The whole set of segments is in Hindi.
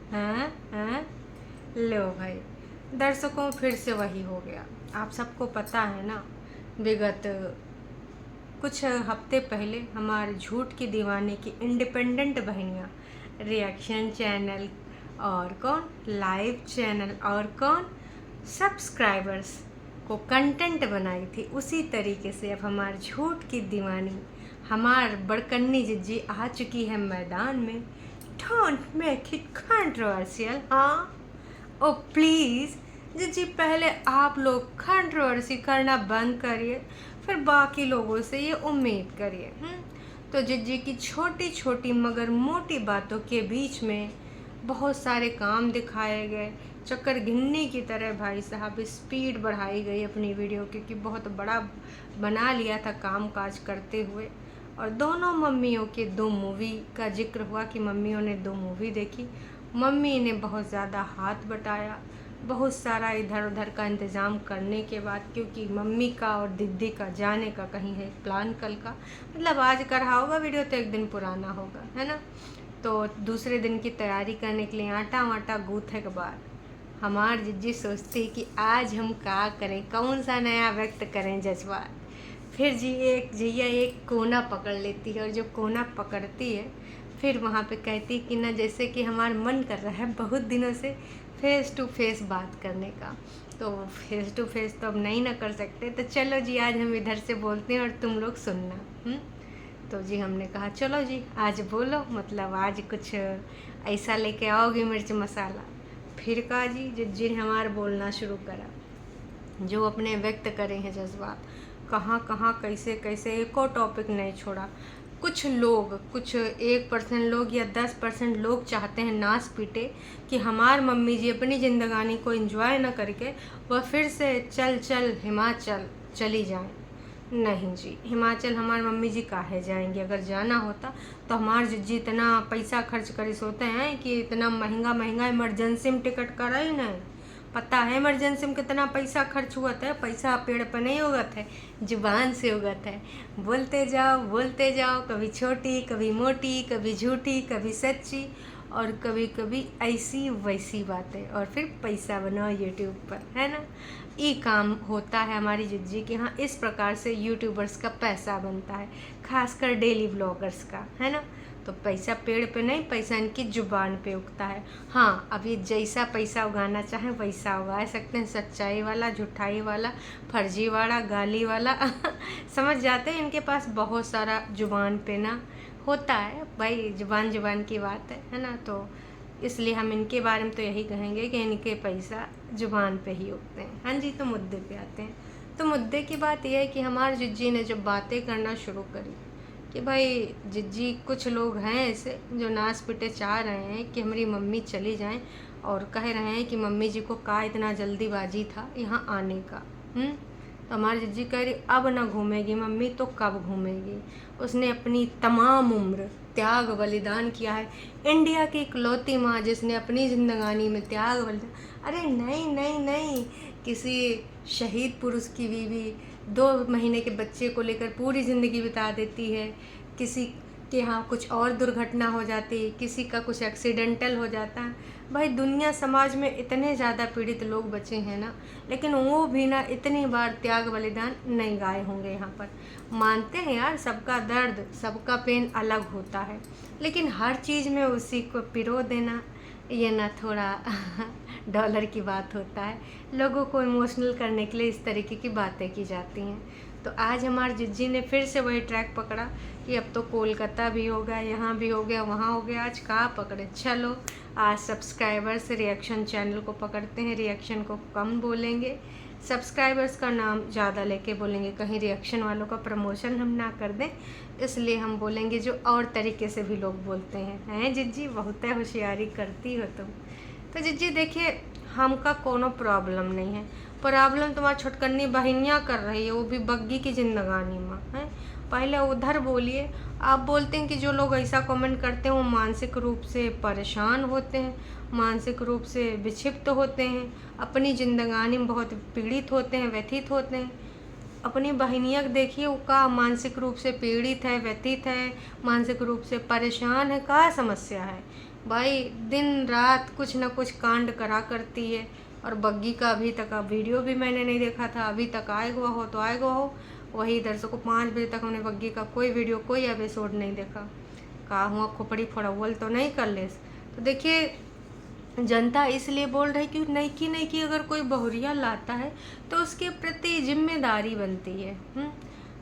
हाँ हाँ। लो भाई, दर्शकों फिर से वही हो गया। आप सबको पता है ना, विगत कुछ हफ्ते पहले हमारे झूठ की दीवाने की इंडिपेंडेंट बहनियाँ रिएक्शन चैनल और कौन लाइव चैनल और कौन सब्सक्राइबर्स को कंटेंट बनाई थी। उसी तरीके से अब हमारे झूठ की दीवानी हमार बड़कन्नी जिज्जी आ चुकी है मैदान में। Don't make it controversial. हाँ, ओ प्लीज़ जी पहले आप लोग कंट्रोवर्सी करना बंद करिए, फिर बाकी लोगों से ये उम्मीद करिए। तो जिज्जी की छोटी छोटी मगर मोटी बातों के बीच में बहुत सारे काम दिखाए गए। चक्कर घिन्नी की तरह भाई साहब स्पीड बढ़ाई गई अपनी वीडियो, क्योंकि बहुत बड़ा बना लिया था काम काज करते हुए। और दोनों मम्मियों के 2 मूवी का जिक्र हुआ कि मम्मियों ने 2 मूवी देखी। मम्मी ने बहुत ज़्यादा हाथ बटाया, बहुत सारा इधर उधर का इंतज़ाम करने के बाद, क्योंकि मम्मी का और दीदी का जाने का कहीं है प्लान कल का, मतलब आज कर रहा होगा वीडियो तो एक दिन पुराना होगा, है ना। तो दूसरे दिन की तैयारी करने के लिए आटा वाटा गूँथे के बाद हमार जिज्जी सोचती है कि आज हम क्या करें, कौन सा नया व्यक्त करें जज्बात। फिर जी एक जैया एक कोना पकड़ लेती है, और जो कोना पकड़ती है फिर वहाँ पे कहती कि ना जैसे कि हमारा मन कर रहा है बहुत दिनों से फेस टू फेस बात करने का। तो फेस टू फेस तो अब नहीं ना कर सकते, तो चलो जी आज हम इधर से बोलते हैं और तुम लोग सुनना। तो जी हमने कहा चलो जी आज बोलो, मतलब आज कुछ ऐसा लेके आओगी मिर्च मसाला। फिर कहा जी जिज्जी ने हमारा बोलना शुरू करा, जो अपने व्यक्त करे हैं जज्बात, कहाँ कहाँ कैसे कैसे एक और टॉपिक नहीं छोड़ा। कुछ लोग, कुछ 1% लोग या 10% लोग चाहते हैं नाच पीटे कि हमार मम्मी जी अपनी ज़िंदगानी को एंजॉय न करके वह फिर से चल चल हिमाचल चली जाएं। नहीं जी, हिमाचल हमारी मम्मी जी काहे जाएंगी। अगर जाना होता तो हमारे जिज्जी इतना पैसा खर्च करे सोते हैं कि इतना महंगा महंगा इमरजेंसी में टिकट करा ही नहीं। पता है इमरजेंसी में कितना पैसा खर्च हुआ था। पैसा पेड़ पर नहीं उगत है, जुबान से उगत है। बोलते जाओ, कभी छोटी कभी मोटी, कभी झूठी कभी सच्ची, और कभी कभी ऐसी वैसी बातें, और फिर पैसा बनाओ यूट्यूब पर, है ना। ये काम होता है हमारी जिज्जी के यहाँ। इस प्रकार से यूट्यूबर्स का पैसा बनता है, खासकर डेली ब्लॉगर्स का, है ना। तो पैसा पेड़ पे नहीं, पैसा इनकी जुबान पे उगता है। हाँ, अब ये जैसा पैसा उगाना चाहें वैसा उगा सकते हैं, सच्चाई वाला, झूठाई वाला, फर्जी वाला, गाली वाला समझ जाते हैं। इनके पास बहुत सारा जुबान पे ना होता है भाई, जुबान जुबान की बात है ना। तो इसलिए हम इनके बारे में तो यही कहेंगे कि इनके पैसा जुबान पे ही उगते हैं। हाँ जी, तो मुद्दे पे आते हैं। तो मुद्दे की बात यह है कि हमारे जिज्जी ने जब बातें करना शुरू करी कि भाई जिज्जी कुछ लोग हैं ऐसे जो नाच पिटे चाह रहे हैं कि हमारी मम्मी चली जाएं, और कह रहे हैं कि मम्मी जी को का इतना जल्दीबाजी था यहाँ आने का। तो हमारी जिज्जी कह रही अब ना घूमेगी मम्मी तो कब घूमेगी। उसने अपनी तमाम उम्र त्याग बलिदान किया है। इंडिया की इकलौती माँ जिसने अपनी जिंदगानी में त्याग बलिदान, अरे नहीं नहीं नहीं, किसी शहीद पुरुष की बीवी 2 महीने के बच्चे को लेकर पूरी ज़िंदगी बिता देती है। किसी के यहाँ कुछ और दुर्घटना हो जाती है, किसी का कुछ एक्सीडेंटल हो जाता है। भाई दुनिया समाज में इतने ज़्यादा पीड़ित लोग बचे हैं ना, लेकिन वो भी ना इतनी बार त्याग बलिदान नहीं गाए होंगे यहाँ पर। मानते हैं यार, सबका दर्द सबका पेन अलग होता है, लेकिन हर चीज़ में उसी को पिरो देना ये ना थोड़ा डॉलर की बात होता है। लोगों को इमोशनल करने के लिए इस तरीके की बातें की जाती हैं। तो आज हमारे जिज्जी ने फिर से वही ट्रैक पकड़ा कि अब तो कोलकाता भी हो गया, यहाँ भी हो गया, वहाँ हो गया, आज कहाँ पकड़े। चलो आज सब्सक्राइबर्स रिएक्शन चैनल को पकड़ते हैं, रिएक्शन को कम बोलेंगे, सब्सक्राइबर्स का नाम ज़्यादा लेके बोलेंगे, कहीं रिएक्शन वालों का प्रमोशन हम ना कर दें, इसलिए हम बोलेंगे जो और तरीके से भी लोग बोलते हैं जिज्जी बहुत होशियारी करती हो तुम। तो जिज्जी देखिए, हमका कोनो प्रॉब्लम नहीं है, प्रॉब्लम तुम्हारी छोटकन्नी बहनियाँ कर रही है, वो भी बग्गी की जिंदगानी में है। पहले उधर बोलिए। आप बोलते हैं कि जो लोग ऐसा कमेंट करते हैं वो मानसिक रूप से परेशान होते हैं, मानसिक रूप से विक्षिप्त होते हैं, अपनी जिंदगानी में बहुत पीड़ित होते हैं, व्यथित होते हैं। अपनी बहनिया देखिए, वो का मानसिक रूप से पीड़ित है, व्यथित है, मानसिक रूप से परेशान है, क्या समस्या है। भाई दिन रात कुछ ना कुछ कांड करा करती है। और बग्गी का अभी तक वीडियो भी मैंने नहीं देखा था, अभी तक आए हुआ हो तो आए हुआ हो। वही दर्शकों 5 बजे तक हमने बग्गी का कोई वीडियो कोई एपिसोड नहीं देखा। कहा हुआ खोपड़ी फोड़वल तो नहीं कर ले। तो देखिए जनता इसलिए बोल रही कि नहीं कि अगर कोई बहुरिया लाता है तो उसके प्रति जिम्मेदारी बनती है।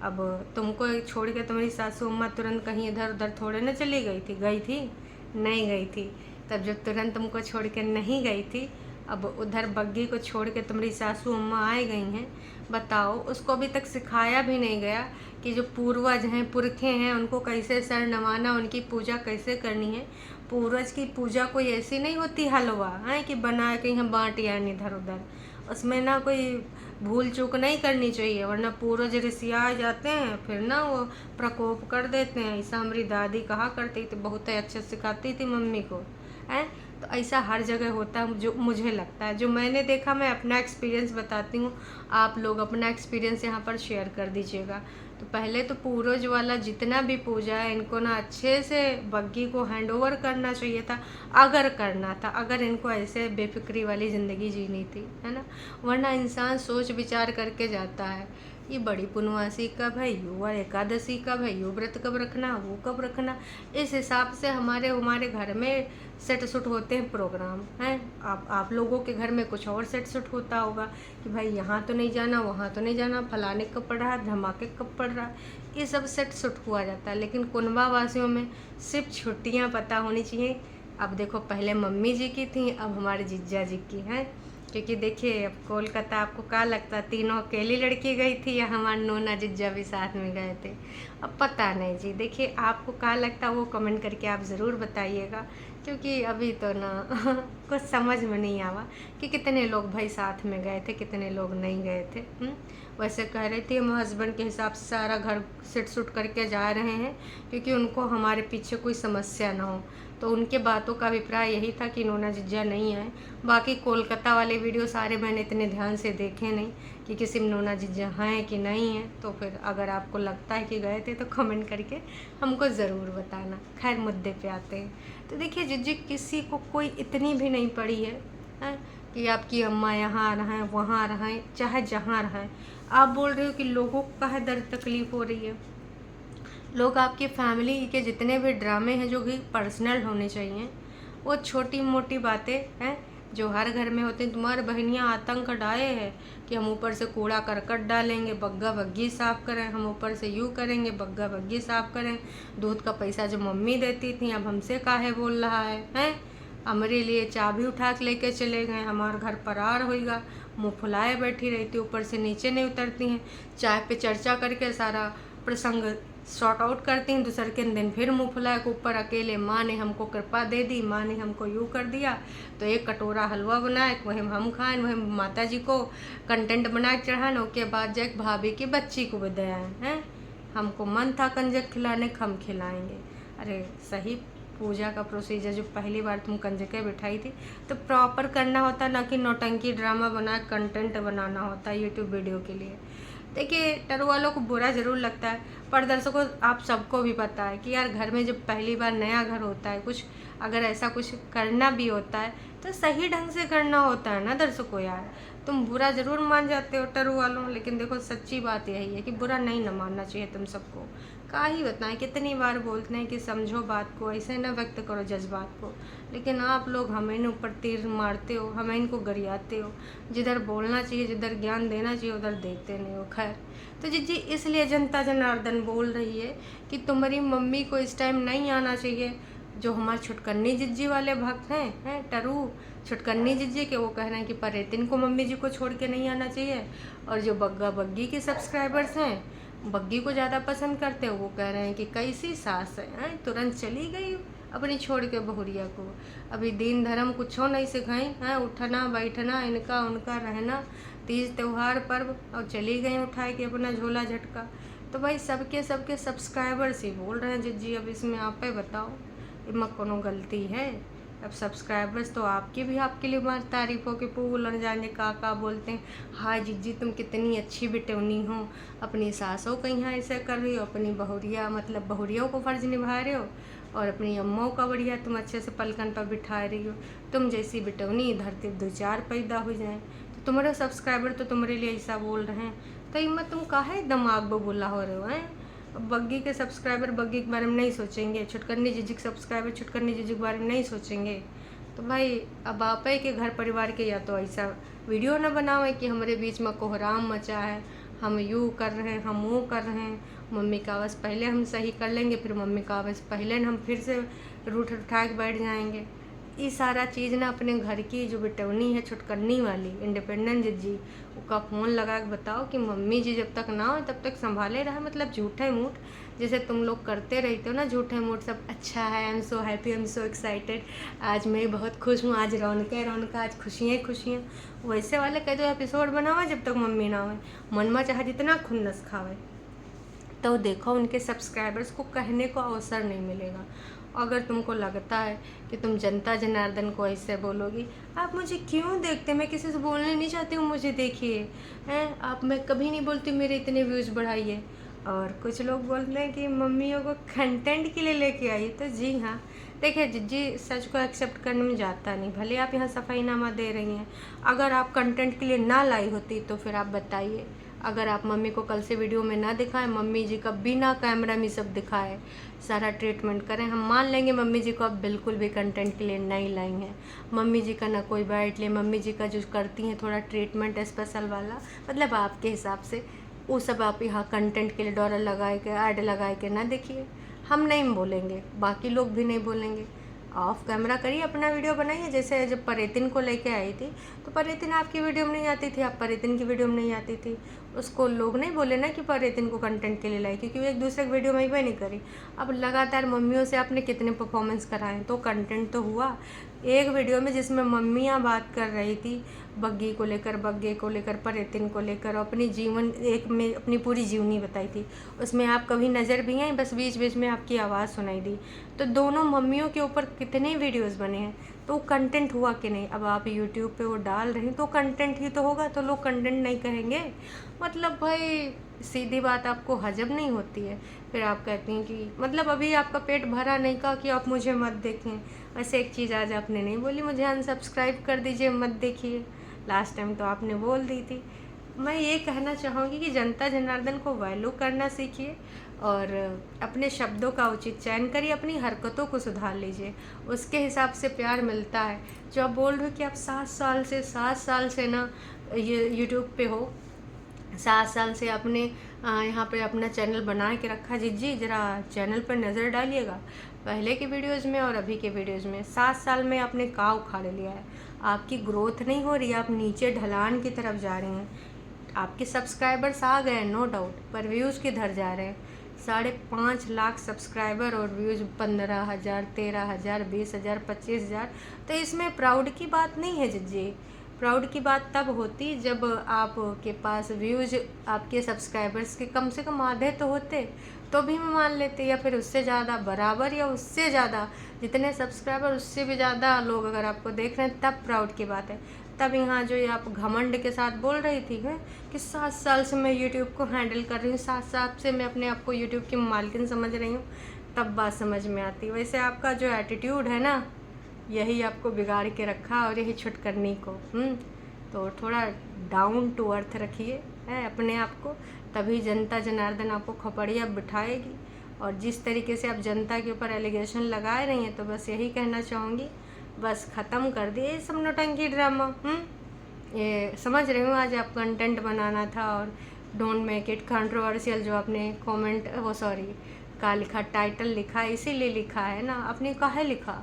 अब तुमको छोड़ के तुम्हारी सासू अम्मा तुरंत कहीं इधर उधर थोड़े ना चली गई थी, गई थी नहीं गई थी। तब जब तुरंत तुमको छोड़ के नहीं गई थी, अब उधर बग्गी को छोड़ के तुम्हारी सासू अम्मा आ गई हैं। बताओ, उसको अभी तक सिखाया भी नहीं गया कि जो पूर्वज हैं, पुरखे हैं, उनको कैसे सर नवाना, उनकी पूजा कैसे करनी है। पूर्वज की पूजा कोई ऐसी नहीं होती हलवा है कि बना के यहाँ बाँट यानी इधर उधर। उसमें ना कोई भूल चूक नहीं करनी चाहिए, वरना पूर्वज ऋषिया जाते हैं फिर ना वो प्रकोप कर देते हैं। ऐसा हमारी दादी कहा करती थी, बहुत ही अच्छा सिखाती थी मम्मी को है। तो ऐसा हर जगह होता है, जो मुझे लगता है, जो मैंने देखा मैं अपना एक्सपीरियंस बताती हूँ। आप लोग अपना एक्सपीरियंस यहाँ पर शेयर कर दीजिएगा। तो पहले तो पूर्वज वाला जितना भी पूजा है, इनको ना अच्छे से बग्गी को हैंड ओवर करना चाहिए था, अगर करना था, अगर इनको ऐसे बेफिक्री वाली ज़िंदगी जीनी थी, है ना। वरना इंसान सोच विचार करके जाता है ये बड़ी पुनवासी कब है, युवा एकादशी कब है, यु व्रत कब रखना, वो कब रखना। इस हिसाब से हमारे घर में सेट सुट होते हैं प्रोग्राम हैं। आप लोगों के घर में कुछ और सेट सुट होता होगा कि भाई यहाँ तो नहीं जाना, वहाँ तो नहीं जाना, फलाने कब पड़ रहा है, धमाके कब पड़ रहा है, ये सब सेट सुट हुआ जाता है। लेकिन कुनबा वासियों में सिर्फ छुट्टियाँ पता होनी चाहिए। अब देखो, पहले मम्मी जी की थी, अब हमारे जीजा जी की हैं। क्योंकि देखिए, अब कोलकाता आपको क्या लगता, तीनों अकेली लड़की गई थी या हमारे नोना जिज्जा भी साथ में गए थे, अब पता नहीं जी। देखिए आपको क्या लगता वो कमेंट करके आप ज़रूर बताइएगा। क्योंकि अभी तो ना कुछ समझ में नहीं आवा कि कितने लोग भाई साथ में गए थे, कितने लोग नहीं गए थे। वैसे कह रही थी हम हस्बैंड के हिसाब से सारा घर सिट सुट करके जा रहे हैं, क्योंकि उनको हमारे पीछे कोई समस्या ना हो। तो उनके बातों का अभिप्राय यही था कि नोना जिज्जा नहीं आए। बाकी कोलकाता वाले वीडियो सारे मैंने इतने ध्यान से देखे नहीं कि किसी में नोना जिज्जा हैं कि नहीं है। तो फिर अगर आपको लगता है कि गए थे तो कमेंट करके हमको ज़रूर बताना। खैर मुद्दे पे आते हैं। तो देखिए जिज्जी किसी को कोई इतनी भी नहीं पड़ी है कि आपकी अम्मा यहाँ रहें, वहाँ रहें, चाहे जहाँ रहें। आप बोल रहे हो कि लोगों को काहे दर्द तकलीफ़ हो रही है। लोग आपकी फैमिली के जितने भी ड्रामे हैं जो कि पर्सनल होने चाहिए, वो छोटी मोटी बातें हैं जो हर घर में होते हैं। तुम्हारे बहनियाँ आतंक डाले हैं कि हम ऊपर से कूड़ा करकट डालेंगे, बग्गा बग्गी साफ़ करें, हम ऊपर से यूँ करेंगे, बग्गा बग्गी साफ़ करें। दूध का पैसा जो मम्मी देती थी अब हमसे काहे बोल रहा है। हमारे लिए चाबी उठा के लेके चले गए, हमारा घर परार होएगा, मुँह फुलाए बैठी रहती, ऊपर से नीचे नहीं उतरती हैं। चाय पे चर्चा करके सारा प्रसंग शॉर्ट आउट करती हैं, दूसरे के दिन फिर मुँह फुलाए के ऊपर अकेले माँ ने हमको कृपा दे दी, माँ ने हमको यूँ कर दिया तो एक कटोरा हलवा बनाए, वही हम खाएं, वही माता जी को कंटेंट बना के चढ़ाएं। उसके बाद जाए भाभी की बच्ची को भी दयाएँ हैं। हमको मन था कंजक खिलाने, हम खिलाएँगे। अरे सही पूजा का प्रोसीजर जो पहली बार तुम कंजकें बिठाई थी तो प्रॉपर करना होता, ना कि नौटंकी ड्रामा बना कंटेंट बनाना होता यूट्यूब वीडियो के लिए। देखिए टरू वालों को बुरा ज़रूर लगता है, पर दर्शकों आप सबको भी पता है कि यार घर में जब पहली बार नया घर होता है, कुछ अगर ऐसा कुछ करना भी होता है तो सही ढंग से करना होता है ना दर्शकों। यार तुम बुरा ज़रूर मान जाते हो टरू वालों, लेकिन देखो सच्ची बात यही है कि बुरा नहीं ना मानना चाहिए तुम सबको। का ही बताएं, कितनी बार बोलते हैं कि समझो बात को, ऐसे ना व्यक्त करो जज्बात को, लेकिन आप लोग हमें ऊपर तीर मारते हो, हमें इनको गरियाते हो। जिधर बोलना चाहिए, जिधर ज्ञान देना चाहिए उधर देते नहीं हो। खैर तो जी इसलिए जनता जनार्दन बोल रही है कि तुम्हारी मम्मी को इस टाइम नहीं आना चाहिए। जो हमारे छुटकन्नी जिज्जी वाले भक्त हैं टरू छुटकन्नी जिज्जी के, वो कह रहे हैं कि परेतिन को मम्मी जी को छोड़ के नहीं आना चाहिए। और जो बग्गा बग्गी के सब्सक्राइबर्स हैं, बग्गी को ज़्यादा पसंद करते हो, वो कह रहे हैं कि कैसी सास है, तुरंत चली गई अपनी छोड़ के बहुरिया को। अभी दीन धर्म कुछ हो नहीं सिखाई हैं, उठना बैठना इनका उनका रहना, तीज त्यौहार पर्व, और चली गई उठाए के अपना झोला झटका। तो भाई सबके सब्सक्राइबर्स ही बोल रहे हैं जिज्जी, अब इसमें आप ही बताओ इमा कोनो गलती है। अब सब्सक्राइबर्स तो आपकी भी आपके लिए मार तारीफ़ों के पूल और जाने का बोलते हैं, हाँ जिज्जी तुम कितनी अच्छी बेटौनी हो, अपनी सासों को यहाँ ऐसे कर रही हो, अपनी बहुरिया मतलब बहुरियों को फ़र्ज़ निभा रहे हो, और अपनी अम्माओं का बढ़िया तुम अच्छे से पलकन पर बिठा रही हो। तुम जैसी बिटौनी धरती 2-4 पैदा हो जाएं। तो तुम्हारे सब्सक्राइबर तो तुम्हारे लिए ऐसा बोल रहे हैं, तो हिम्मत तुम काहे दिमाग बबूला हो रहे हो हैं। बग्गी के सब्सक्राइबर बग्गी के बारे में नहीं सोचेंगे, छुटकरनी जीजी के सब्सक्राइबर छुटकरनी जीजी के बारे में नहीं सोचेंगे। तो भाई अब आप ही के घर परिवार के या तो ऐसा वीडियो ना बनावे कि हमारे बीच में कोहराम मचा है, हम यूँ कर रहे हैं, हम वो कर रहे हैं। मम्मी का आवाज़ पहले हम सही कर लेंगे, फिर मम्मी का आवाज़ पहले हम फिर से रूठ उठा के बैठ जाएंगे। ये सारा चीज़ ना अपने घर की जो बिटौनी है छुटकरनी वाली इंडिपेंडेंट जीजी उसका फ़ोन लगा के बताओ कि मम्मी जी जब तक ना हो तब तक संभाले रहा। मतलब झूठे मूठ जैसे तुम लोग करते रहते हो ना, झूठे मूठ सब अच्छा है, I am so happy, I am so excited, आज मैं बहुत खुश हूँ, आज रौनक आज खुशियाँ खुशियाँ, वैसे वाले कह दो एपिसोड बनावा जब तक मम्मी ना हो। मन में चाहे जितना खुन्नस खावे, तो देखो उनके सब्सक्राइबर्स को कहने को अवसर नहीं मिलेगा। अगर तुमको लगता है कि तुम जनता जनार्दन को ऐसे बोलोगी, आप मुझे क्यों देखते, मैं किसी से बोलने नहीं चाहती हूँ, मुझे देखिए हैं आप, मैं कभी नहीं बोलती मेरे इतने व्यूज़ बढ़ाइए। और कुछ लोग बोलते हैं कि मम्मियों को कंटेंट के लिए लेके आई। तो जी हाँ, देखिए जिज्जी सच को एक्सेप्ट करने में जाता नहीं, भले आप यहाँ सफाईनामा दे रही हैं। अगर आप कंटेंट के लिए ना लाई होती तो फिर आप बताइए। अगर आप मम्मी को कल से वीडियो में ना दिखाएं, मम्मी जी का बिना कैमरा में सब दिखाए, सारा ट्रीटमेंट करें, हम मान लेंगे मम्मी जी को आप बिल्कुल भी कंटेंट के लिए नहीं लाई हैं। मम्मी जी का ना कोई बैठ ले, मम्मी जी का जो करती हैं थोड़ा ट्रीटमेंट स्पेशल वाला, मतलब आपके हिसाब से वो सब आप यहाँ कंटेंट के लिए डॉलर लगाए के ऐड लगाए के ना देखिए। हम नहीं बोलेंगे, बाकी लोग भी नहीं बोलेंगे। ऑफ कैमरा करिए, अपना वीडियो बनाइए। जैसे जब परेतिन को लेके आई थी तो परेतिन आपकी वीडियो में नहीं आती थी, आप परेतिन की वीडियो में नहीं आती थी, उसको लोग नहीं बोले ना कि परेतिन को कंटेंट के लिए लाई, क्योंकि वो एक दूसरे की वीडियो में ही नहीं करी। अब लगातार मम्मियों से आपने कितने परफॉर्मेंस कराए, तो कंटेंट तो हुआ। एक वीडियो में जिसमें मम्मियाँ बात कर रही थी बग्गी को लेकर, बग्गे को लेकर, परेतिन को लेकर, अपनी जीवन एक में अपनी पूरी जीवनी बताई थी, उसमें आप कभी नज़र भी आई, बस बीच बीच में आपकी आवाज़ सुनाई दी। तो दोनों मम्मियों के ऊपर कितने वीडियोस बने हैं, तो कंटेंट हुआ कि नहीं। अब आप यूट्यूब पे वो डाल रही तो कंटेंट ही तो होगा, तो लोग कंटेंट नहीं कहेंगे। मतलब भाई सीधी बात आपको हजम नहीं होती है। फिर आप कहती हैं कि मतलब अभी आपका पेट भरा नहीं का कि आप मुझे मत देखें। वैसे एक चीज़ आज आपने नहीं बोली, मुझे अनसब्सक्राइब कर दीजिए, मत देखिए। लास्ट टाइम तो आपने बोल दी थी। मैं ये कहना चाहूँगी कि जनता जनार्दन को वैल्यू करना सीखिए और अपने शब्दों का उचित चयन करिए, अपनी हरकतों को सुधार लीजिए, उसके हिसाब से प्यार मिलता है। जो आप बोल रहे हो कि आप 7 साल से ना ये यूट्यूब पे हो, 7 साल से आपने यहाँ पे अपना चैनल बना के रखा। जी ज़रा चैनल पर नज़र डालिएगा, पहले के वीडियोज़ में और अभी के वीडियोज़ में 7 साल में आपने का उखाड़ लिया है। आपकी ग्रोथ नहीं हो रही, आप नीचे ढलान की तरफ जा रही हैं। आपके सब्सक्राइबर्स आ गए नो डाउट, पर व्यूज़ किधर जा रहे हैं। 5.5 लाख सब्सक्राइबर और व्यूज़ 15,000, 13,000, 20,000, 25,000। तो इसमें प्राउड की बात नहीं है जी। प्राउड की बात तब होती जब आपके पास व्यूज़ आपके सब्सक्राइबर्स के कम से कम आधे तो होते, तो भी मैं मान लेती, या फिर उससे ज़्यादा बराबर या उससे ज़्यादा, जितने सब्सक्राइबर उससे भी ज़्यादा लोग अगर आपको देख रहे हैं, तब प्राउड की बात है। तब यहाँ जो ये आप घमंड के साथ बोल रही थी है कि 7 साल से मैं यूट्यूब को हैंडल कर रही हूँ, 7 साल से मैं अपने आप को यूट्यूब की मालकिन समझ रही हूँ, तब बात समझ में आती। वैसे आपका जो एटीट्यूड है ना, यही आपको बिगाड़ के रखा और यही छुटकरनी को। तो थोड़ा डाउन टू अर्थ रखिए है अपने आप को, तभी जनता जनार्दन आपको खोपड़िया बिठाएगी। और जिस तरीके से आप जनता के ऊपर एलिगेशन लगाए रही हैं, तो बस यही कहना चाहूँगी, बस ख़त्म कर दिए ये सब नौटंकी ड्रामा। ये समझ रही हूँ आज आप कंटेंट बनाना था, और डोंट मेक इट कंट्रोवर्शियल, जो आपने कमेंट वो सॉरी का लिखा, टाइटल लिखा, इसीलिए लिखा है ना, आपने काहे लिखा,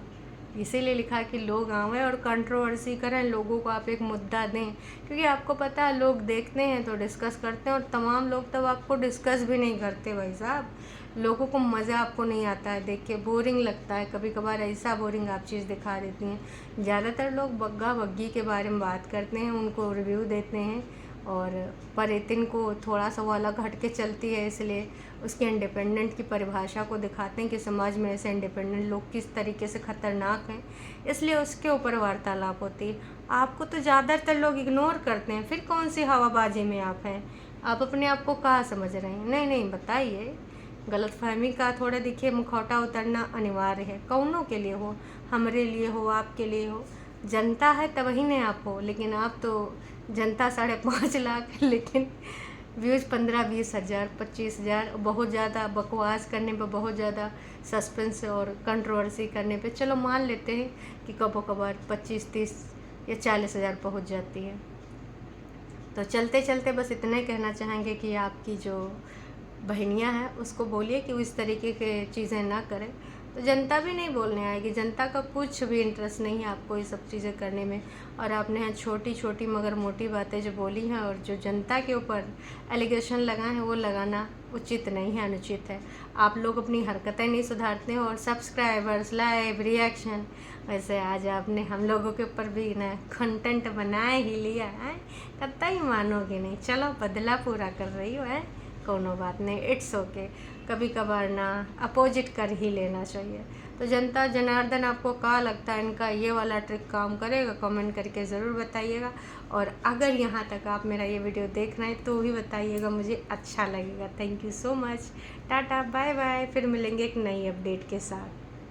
इसीलिए लिखा कि लोग आवें और कंट्रोवर्सी करें, लोगों को आप एक मुद्दा दें, क्योंकि आपको पता है लोग देखते हैं तो डिस्कस करते हैं, और तमाम लोग तब आपको डिस्कस भी नहीं करते भाई साहब। लोगों को मज़ा आपको नहीं आता है देख के, बोरिंग लगता है, कभी कभार ऐसा बोरिंग आप चीज़ दिखा देती हैं। ज़्यादातर लोग बग्गा बग्गी के बारे में बात करते हैं, उनको रिव्यू देते हैं, और परेतिन को थोड़ा सा वो अलग हट के चलती है, इसलिए उसके इंडिपेंडेंट की परिभाषा को दिखाते हैं कि समाज में ऐसे इंडिपेंडेंट लोग किस तरीके से ख़तरनाक हैं, इसलिए उसके ऊपर वार्तालाप होती है। आपको तो ज़्यादातर लोग इग्नोर करते हैं, फिर कौन सी हवाबाजी में आप हैं, आप अपने आप को कहाँ समझ रहे हैं। नहीं बताइए, गलतफहमी का थोड़ा देखिए मुखौटा उतरना अनिवार्य है, कौनों के लिए हो, हमारे लिए हो, आपके लिए हो। जनता है तब ही नहीं आप हो, लेकिन आप तो जनता 5.5 लाख लेकिन व्यूज़ 15-20 हज़ार 25 हज़ार, बहुत ज़्यादा बकवास करने पर, बहुत ज़्यादा सस्पेंस और कंट्रोवर्सी करने पे चलो मान लेते हैं कि कबो कभार 25-30 या 40 हज़ार पहुँच जाती है। तो चलते चलते बस इतना ही कहना चाहेंगे कि आपकी जो बहनियाँ हैं उसको बोलिए कि वो इस तरीके के चीज़ें ना करें, तो जनता भी नहीं बोलने आएगी। जनता का कुछ भी इंटरेस्ट नहीं है आपको ये सब चीज़ें करने में। और आपने यहाँ छोटी छोटी मगर मोटी बातें जो बोली हैं और जो जनता के ऊपर एलिगेशन लगाए हैं वो लगाना उचित नहीं है, अनुचित है। आप लोग अपनी हरकतें नहीं सुधारते हैं और सब्सक्राइबर्स, लाइव, रिएक्शन, वैसे आज आपने हम लोगों के ऊपर भी ना कंटेंट बनाए ही लिया है, कतई मानोगे नहीं। चलो बदला पूरा कर रही हो है, कोनो बात नहीं, इट्स ओके। कभी कभार ना अपोजिट कर ही लेना चाहिए। तो जनता जनार्दन आपको क्या लगता है, इनका ये वाला ट्रिक काम करेगा? कमेंट करके ज़रूर बताइएगा। और अगर यहाँ तक आप मेरा ये वीडियो देख रहे हैं तो भी बताइएगा, मुझे अच्छा लगेगा। Thank you so much. Tata bye bye, फिर मिलेंगे एक नई अपडेट के साथ।